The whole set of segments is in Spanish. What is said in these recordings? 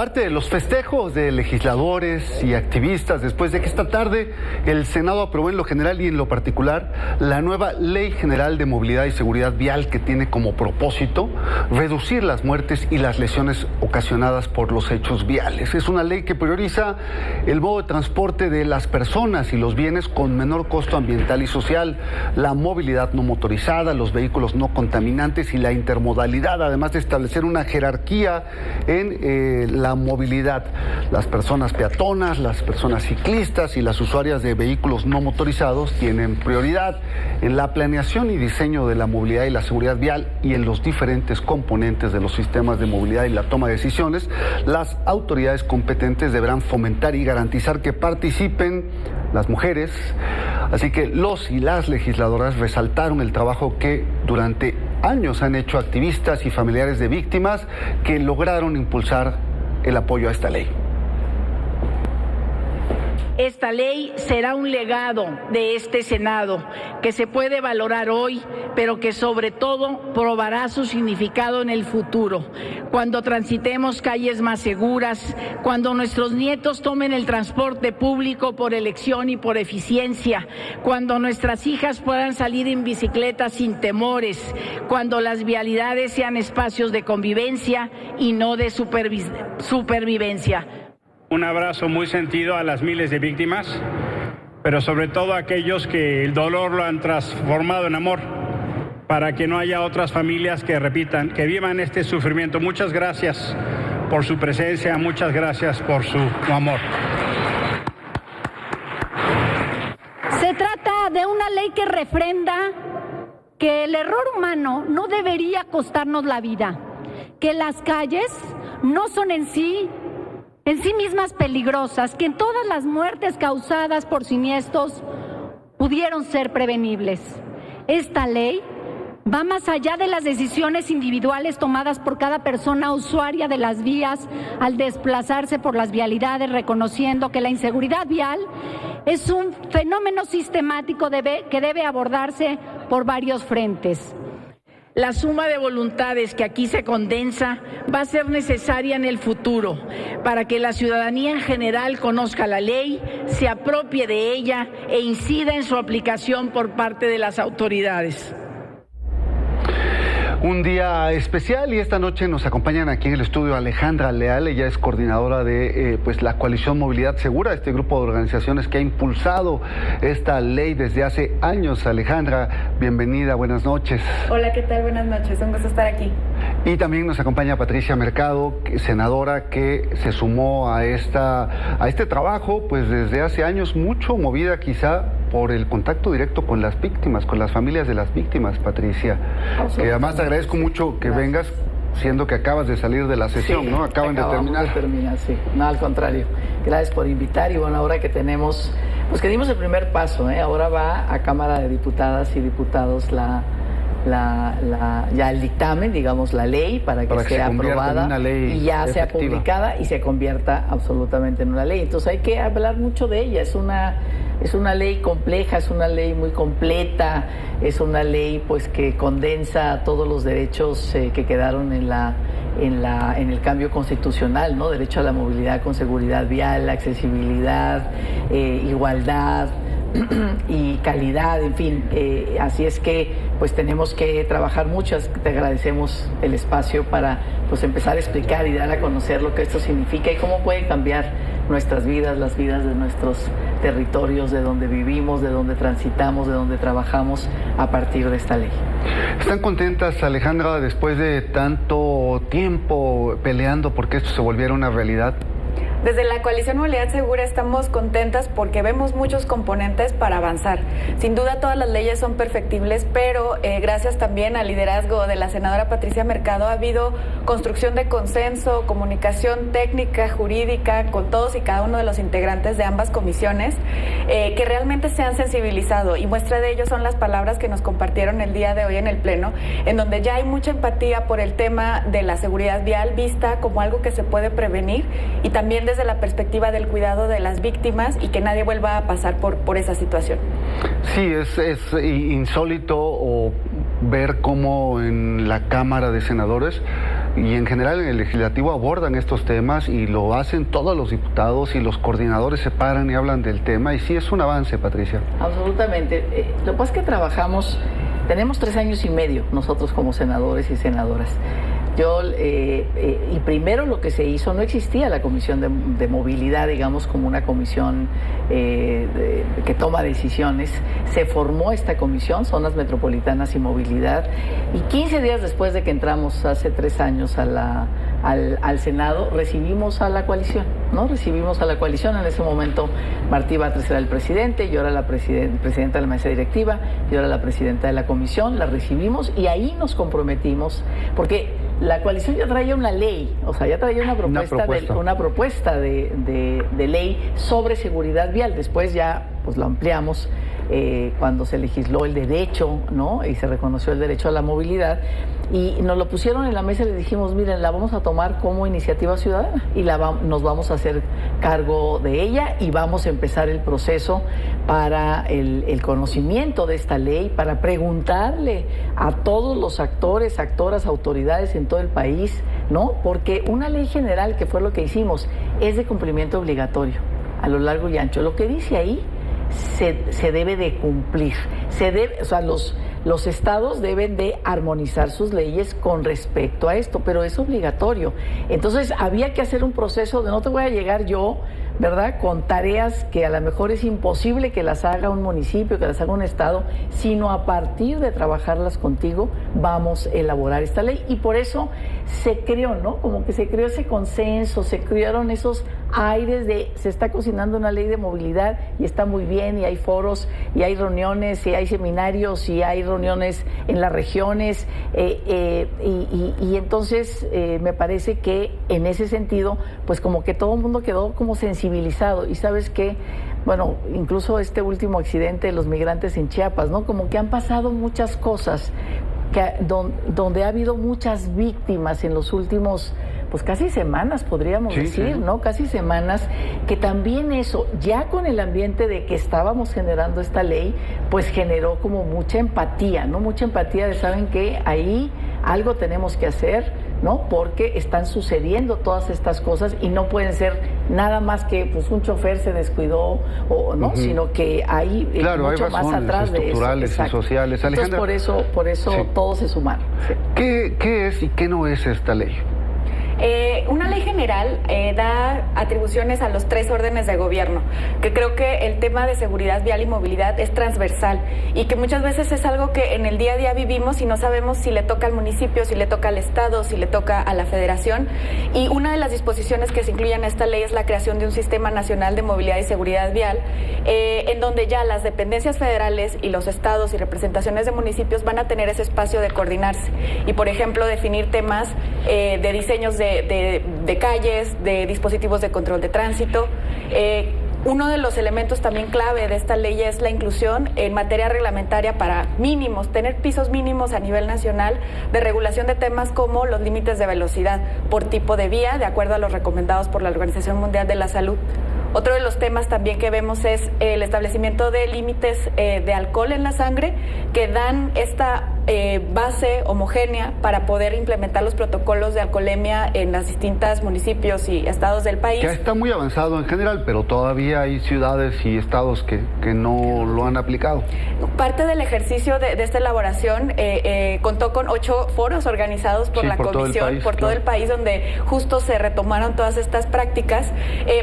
Parte de los festejos de legisladores y activistas después de que esta tarde el Senado aprobó en lo general y en lo particular la nueva Ley General de Movilidad y Seguridad Vial, que tiene como propósito reducir las muertes y las lesiones ocasionadas por los hechos viales. Es una ley que prioriza el modo de transporte de las personas y los bienes con menor costo ambiental y social, la movilidad no motorizada, los vehículos no contaminantes y la intermodalidad, además de establecer una jerarquía en la movilidad. Las personas peatonas, las personas ciclistas y las usuarias de vehículos no motorizados tienen prioridad en la planeación y diseño de la movilidad y la seguridad vial y en los diferentes componentes de los sistemas de movilidad y la toma de decisiones. Las autoridades competentes deberán fomentar y garantizar que participen las mujeres. Así que los y las legisladoras resaltaron el trabajo que durante años han hecho activistas y familiares de víctimas que lograron impulsar el apoyo a esta ley. Esta ley será un legado de este Senado que se puede valorar hoy, pero que sobre todo probará su significado en el futuro, cuando transitemos calles más seguras, cuando nuestros nietos tomen el transporte público por elección y por eficiencia, cuando nuestras hijas puedan salir en bicicleta sin temores, cuando las vialidades sean espacios de convivencia y no de supervivencia. Un abrazo muy sentido a las miles de víctimas, pero sobre todo a aquellos que el dolor lo han transformado en amor, para que no haya otras familias que repitan, que vivan este sufrimiento. Muchas gracias por su presencia, muchas gracias por su amor. Se trata de una ley que refrenda que el error humano no debería costarnos la vida, que las calles no son en sí mismas peligrosas, que en todas las muertes causadas por siniestros pudieron ser prevenibles. Esta ley va más allá de las decisiones individuales tomadas por cada persona usuaria de las vías al desplazarse por las vialidades, reconociendo que la inseguridad vial es un fenómeno sistemático que debe abordarse por varios frentes. La suma de voluntades que aquí se condensa va a ser necesaria en el futuro para que la ciudadanía en general conozca la ley, se apropie de ella e incida en su aplicación por parte de las autoridades. Un día especial y esta noche nos acompañan aquí en el estudio Alejandra Leal. Ella es coordinadora de la Coalición Movilidad Segura, este grupo de organizaciones que ha impulsado esta ley desde hace años. Alejandra, bienvenida, buenas noches. Hola, ¿qué tal? Buenas noches, un gusto estar aquí. Y también nos acompaña Patricia Mercado, senadora que se sumó a este trabajo pues desde hace años, mucho movida quizá por el contacto directo con las víctimas, con las familias de las víctimas, Patricia. Que además te agradezco mucho que vengas, siendo que acabas de salir de la sesión, sí, ¿no? Acabamos de terminar. Sí. No, al contrario. Gracias por invitar y bueno, ahora que tenemos, pues que dimos el primer paso, ahora va a Cámara de Diputadas y Diputados ya el dictamen, digamos, la ley para que sea aprobada y ya sea publicada y se convierta absolutamente en una ley. Entonces hay que hablar mucho de ella. Es una ley compleja, es una ley muy completa, es una ley pues que condensa todos los derechos que quedaron en el cambio constitucional, ¿no? Derecho a la movilidad con seguridad vial, accesibilidad, igualdad y calidad, en fin, así es que pues tenemos que trabajar mucho. Te agradecemos el espacio para pues empezar a explicar y dar a conocer lo que esto significa y cómo puede cambiar nuestras vidas, las vidas de nuestros territorios, de donde vivimos, de donde transitamos, de donde trabajamos a partir de esta ley. ¿Están contentas, Alejandra, después de tanto tiempo peleando porque esto se volviera una realidad? Desde la Coalición Movilidad Segura estamos contentas porque vemos muchos componentes para avanzar. Sin duda todas las leyes son perfectibles, pero gracias también al liderazgo de la senadora Patricia Mercado ha habido construcción de consenso, comunicación técnica, jurídica, con todos y cada uno de los integrantes de ambas comisiones, que realmente se han sensibilizado, y muestra de ello son las palabras que nos compartieron el día de hoy en el Pleno, en donde ya hay mucha empatía por el tema de la seguridad vial vista como algo que se puede prevenir, y también desde la perspectiva del cuidado de las víctimas y que nadie vuelva a pasar por esa situación. Sí, es insólito ver cómo en la Cámara de Senadores y en general en el legislativo abordan estos temas y lo hacen todos los diputados y los coordinadores se paran y hablan del tema y sí es un avance, Patricia. Absolutamente. Lo que pasa es que tenemos 3 años y medio nosotros como senadores y senadoras. Y primero lo que se hizo, no existía la comisión de movilidad, digamos, como una comisión que toma decisiones. Se formó esta comisión, Zonas Metropolitanas y Movilidad, y 15 días después de que entramos hace 3 años al Senado, recibimos a la coalición, ¿no? Recibimos a la coalición, en ese momento Martí Batres era el presidente, yo era la presidenta de la mesa directiva, yo era la presidenta de la comisión, la recibimos y ahí nos comprometimos, porque la coalición ya traía una ley, o sea, ya traía una propuesta de ley sobre seguridad vial. Después ya pues lo ampliamos cuando se legisló el derecho, ¿no? Y se reconoció el derecho a la movilidad. Y nos lo pusieron en la mesa y le dijimos, miren, la vamos a tomar como iniciativa ciudadana y nos vamos a hacer cargo de ella y vamos a empezar el proceso para el conocimiento de esta ley, para preguntarle a todos los actores, actoras, autoridades en todo el país, ¿no? Porque una ley general, que fue lo que hicimos, es de cumplimiento obligatorio a lo largo y ancho. Lo que dice ahí se debe de cumplir. O sea, los estados deben de armonizar sus leyes con respecto a esto, pero es obligatorio. Entonces había que hacer un proceso de no te voy a llegar yo, ¿verdad?, con tareas que a lo mejor es imposible que las haga un municipio, que las haga un estado, sino a partir de trabajarlas contigo vamos a elaborar esta ley. Y por eso se creó, ¿no? Como que se creó ese consenso, se crearon esos aires de se está cocinando una ley de movilidad y está muy bien, y hay foros, y hay reuniones, y hay seminarios, y hay reuniones en las regiones, y entonces me parece que en ese sentido, pues como que todo el mundo quedó como sensibilizado. Y sabes qué, bueno, incluso este último accidente de los migrantes en Chiapas, ¿no? Como que han pasado muchas cosas donde ha habido muchas víctimas en los últimos, pues casi semanas, podríamos decir, ¿no? Casi semanas, que también eso, ya con el ambiente de que estábamos generando esta ley, pues generó como mucha empatía, ¿no? Mucha empatía de, ¿saben qué? Ahí algo tenemos que hacer, ¿no? Porque están sucediendo todas estas cosas y no pueden ser nada más que pues un chofer se descuidó o no, sino que hay mucho más atrás de eso. Estructurales y sociales. Alejandra, entonces por eso todos se sumaron. Sí. ¿Qué es y qué no es esta ley? Una ley general da atribuciones a los 3 órdenes de gobierno, que creo que el tema de seguridad vial y movilidad es transversal y que muchas veces es algo que en el día a día vivimos y no sabemos si le toca al municipio, si le toca al estado, si le toca a la federación. Y una de las disposiciones que se incluyen en esta ley es la creación de un sistema nacional de movilidad y seguridad vial, en donde ya las dependencias federales y los estados y representaciones de municipios van a tener ese espacio de coordinarse y, por ejemplo, definir temas de diseños de calles, de dispositivos de control de tránsito. Uno de los elementos también clave de esta ley es la inclusión en materia reglamentaria para mínimos, tener pisos mínimos a nivel nacional de regulación de temas como los límites de velocidad por tipo de vía, de acuerdo a los recomendados por la Organización Mundial de la Salud. Otro de los temas también que vemos es el establecimiento de límites de alcohol en la sangre que dan esta base homogénea para poder implementar los protocolos de alcoholemia en las distintas municipios y estados del país. Ya está muy avanzado en general, pero todavía hay ciudades y estados que no lo han aplicado. Parte del ejercicio de esta elaboración contó con 8 foros organizados por la Comisión por todo el país, donde justo se retomaron todas estas prácticas,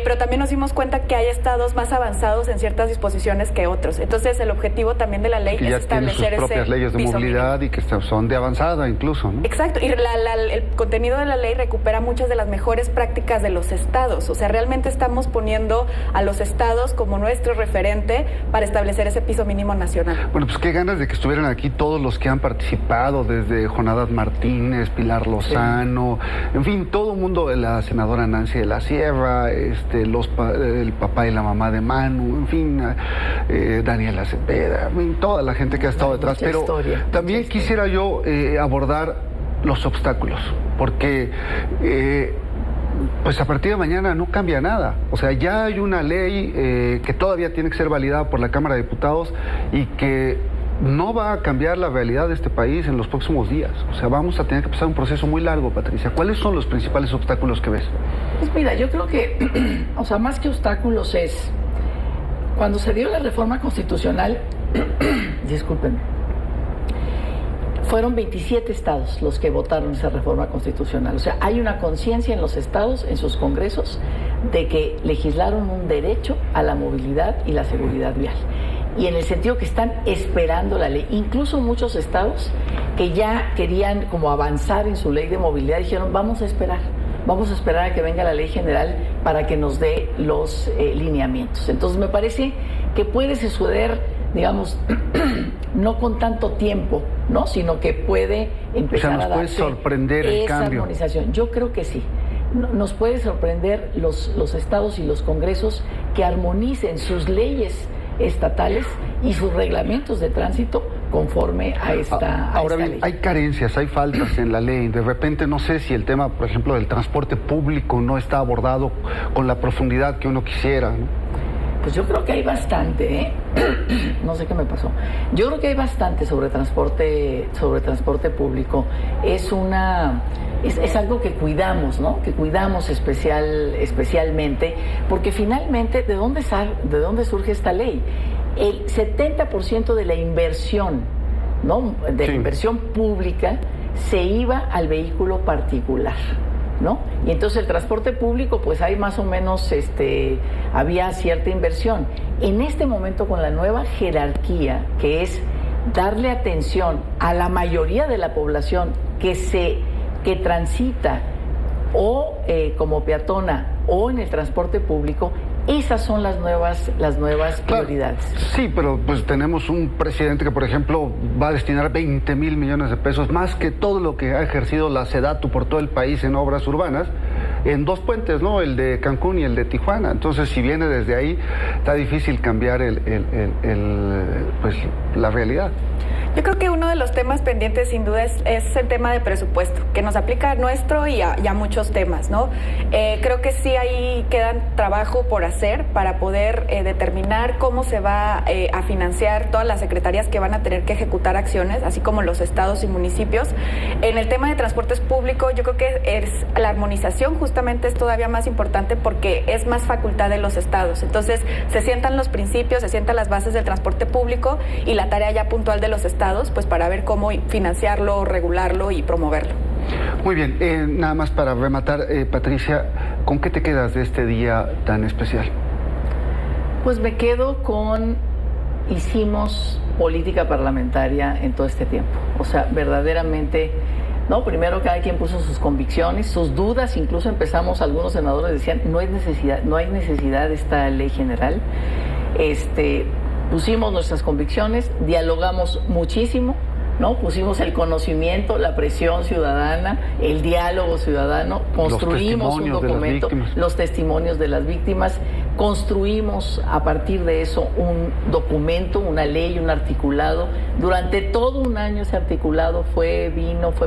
pero también nos dimos cuenta que hay estados más avanzados en ciertas disposiciones que otros. Entonces el objetivo también de la ley es establecer sus propias leyes de movilidad y que son de avanzada incluso, ¿no? Exacto, y el contenido de la ley recupera muchas de las mejores prácticas de los estados. O sea, realmente estamos poniendo a los estados como nuestro referente para establecer ese piso mínimo nacional. Bueno, pues qué ganas de que estuvieran aquí todos los que han participado, desde Jonadas Martínez, Pilar Lozano, en fin, todo el mundo, la senadora Nancy de la Sierra, el papá y la mamá de Manu, en fin, Daniela Cepeda, en fin, toda la gente que ha estado detrás. Pero también quisiera yo abordar los obstáculos, porque pues a partir de mañana no cambia nada. O sea, ya hay una ley que todavía tiene que ser validada por la Cámara de Diputados y que no va a cambiar la realidad de este país en los próximos días. O sea, vamos a tener que pasar un proceso muy largo, Patricia. ¿Cuáles son los principales obstáculos que ves? Pues mira, yo creo que, o sea, más que obstáculos es, cuando se dio la reforma constitucional, discúlpenme, fueron 27 estados los que votaron esa reforma constitucional. O sea, hay una conciencia en los estados, en sus congresos, de que legislaron un derecho a la movilidad y la seguridad vial. Y en el sentido que están esperando la ley. Incluso muchos estados que ya querían como avanzar en su ley de movilidad dijeron, vamos a esperar a que venga la ley general para que nos dé los lineamientos. Entonces me parece que puede suceder, digamos, no con tanto tiempo, ¿no? Sino que puede empezar a darse puede sorprender el esa cambio. Armonización. Yo creo que sí. Nos puede sorprender los estados y los congresos que armonicen sus leyes estatales y sus reglamentos de tránsito conforme a esta Ahora bien, ley. hay carencias, hay faltas en la ley. De repente no sé si el tema, por ejemplo, del transporte público no está abordado con la profundidad que uno quisiera, ¿no? Pues yo creo que hay bastante, ¿eh? No sé qué me pasó. Yo creo que hay bastante sobre transporte público. Es algo que cuidamos, ¿no? Que cuidamos especialmente, porque finalmente, ¿de dónde surge esta ley? El 70% de la inversión, ¿no? De la inversión pública se iba al vehículo particular, ¿no? Y entonces el transporte público, pues hay más o menos, había cierta inversión. En este momento, con la nueva jerarquía, que es darle atención a la mayoría de la población que transita o como peatona o en el transporte público, esas son las nuevas prioridades. Sí, pero pues tenemos un presidente que, por ejemplo, va a destinar 20,000 millones de pesos, más que todo lo que ha ejercido la SEDATU por todo el país en obras urbanas, en 2 puentes, ¿no? El de Cancún y el de Tijuana. Entonces, si viene desde ahí, está difícil cambiar pues la realidad. Yo creo que uno de los temas pendientes sin duda es el tema de presupuesto, que nos aplica a nuestro y a muchos temas, ¿no? Creo que sí ahí quedan trabajo por hacer para poder determinar cómo se va a financiar todas las secretarías que van a tener que ejecutar acciones, así como los estados y municipios. En el tema de transportes públicos, yo creo que la armonización justamente es todavía más importante porque es más facultad de los estados. Entonces, se sientan los principios, se sientan las bases del transporte público y la tarea ya puntual de los estados, pues para ver cómo financiarlo, regularlo y promoverlo. Muy bien, nada más para rematar, Patricia, ¿con qué te quedas de este día tan especial? Pues me quedo con, hicimos política parlamentaria en todo este tiempo. O sea, verdaderamente, no, primero cada quien puso sus convicciones, sus dudas, incluso empezamos, algunos senadores decían, no hay necesidad de esta ley general. Pusimos nuestras convicciones, dialogamos muchísimo, ¿no? Pusimos el conocimiento, la presión ciudadana, el diálogo ciudadano, construimos un documento, los testimonios de las víctimas, construimos a partir de eso un documento, una ley, un articulado. Durante todo un año ese articulado fue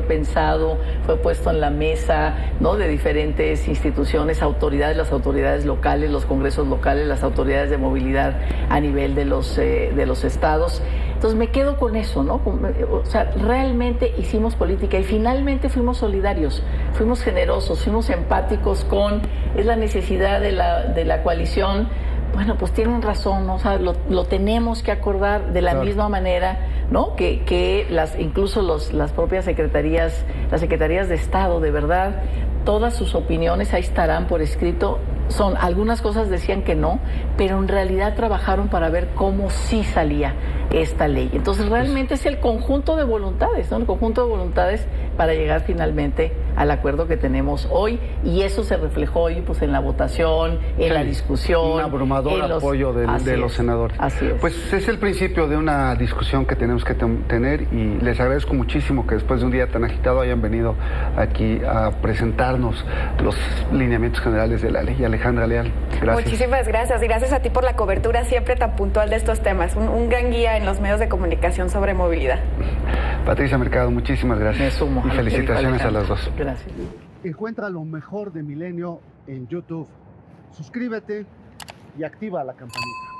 pensado, fue puesto en la mesa, ¿no? De diferentes instituciones, autoridades, las autoridades locales, los congresos locales, las autoridades de movilidad a nivel de los estados. Entonces me quedo con eso, ¿no? O sea, realmente hicimos política y finalmente fuimos solidarios, fuimos generosos, fuimos empáticos es la necesidad de la coalición. Bueno, pues tienen razón, ¿no? O sea, lo tenemos que acordar de la misma manera, ¿no? Que incluso las propias secretarías, las secretarías de Estado, de verdad, todas sus opiniones ahí estarán por escrito. Algunas cosas decían que no, pero en realidad trabajaron para ver cómo sí salía esta ley. Entonces realmente es el conjunto de voluntades, ¿no? El conjunto de voluntades para llegar finalmente al acuerdo que tenemos hoy, y eso se reflejó hoy pues en la votación, en la discusión. Un abrumador apoyo de los senadores. Así es. Pues es el principio de una discusión que tenemos que tener, y les agradezco muchísimo que después de un día tan agitado hayan venido aquí a presentarnos los lineamientos generales de la ley. Alejandra Leal, gracias. Muchísimas gracias, y gracias a ti por la cobertura siempre tan puntual de estos temas. Un gran guía en los medios de comunicación sobre movilidad. Patricia Mercado, muchísimas gracias. Me sumo. Y felicitaciones a las dos. Gracias. Encuentra lo mejor de Milenio en YouTube. Suscríbete y activa la campanita.